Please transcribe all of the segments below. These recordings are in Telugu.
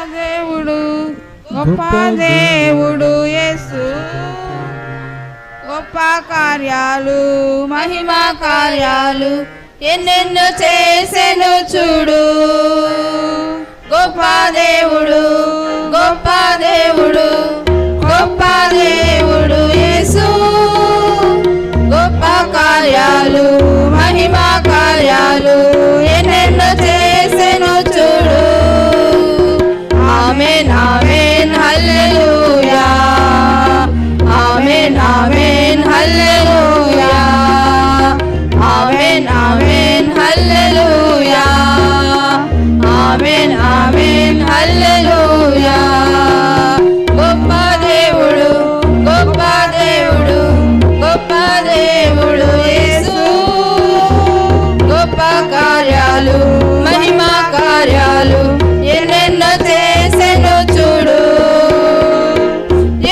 దేవుడు గొప్ప దేవుడు యేసు, గొప్ప కార్యాలు మహిమా కార్యాలు ఎన్నెన్నో చేసెను చూడు. గొప్ప దేవుడు గొప్ప దేవుడు గొప్ప దేవుడు యేసు, గొప్ప కార్యాలు మహిమా కార్యాలు ఎన్నెన్నో చేసెను చూడు. ఆమేన్ ఆమేన్ హల్లెలూయా, ఆమేన్ ఆమేన్ హల్లెలూయా, ఆమేన్ ఆమేన్ హల్లెలూయా, ఆమేన్ ఆమేన్ హల్లెలూయా. గొప్ప దేవుడు గొప్ప దేవుడు గొప్ప దేవుడు యేసు, గొప్ప కార్యాలు మహిమా కార్యాలు ఎన్నెన్నో చేసెను చూడు.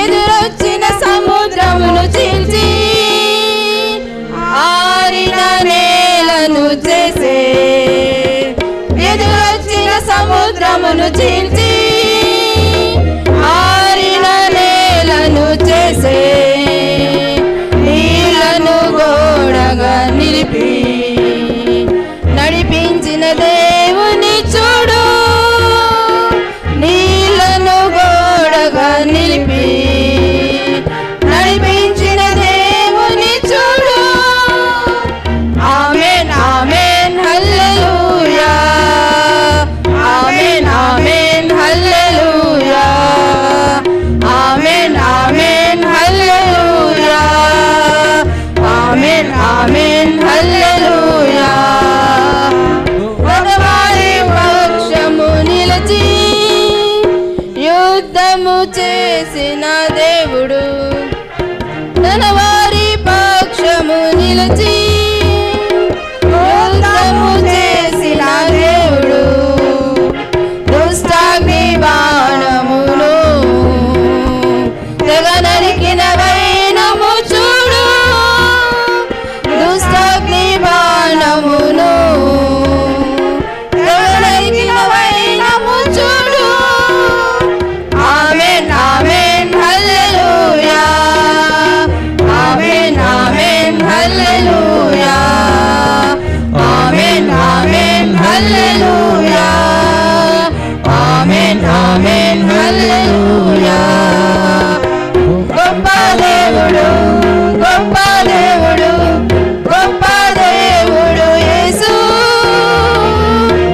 ఎదురొచ్చిన సముద్రమును చీల్చి ఆరిన నేలను చేసే, ఎదురొచ్చిన సముద్రమును చీల్చి ఆరిన నేలను చేసే, నీళ్లను గోడగా నిలిపి నడిపించిన దేవుని చూడు. నీళ్లను గోడగా నిలిపి నడిపించిన దేవుని చూడు. ఆమేన్ ఆమేన్ హల్లెలూయా, ఆమేన్ ఆమేన్ హల్లెలూయా, ఆమేన్ ఆమేన్ హల్లెలూయా, ఆమేన్ ఆమేన్ హల్లెలూయా. వారి పక్షము నిలిచి యుద్ధము చేసిన దేవుడు, తన వారి పక్షము నిలిచి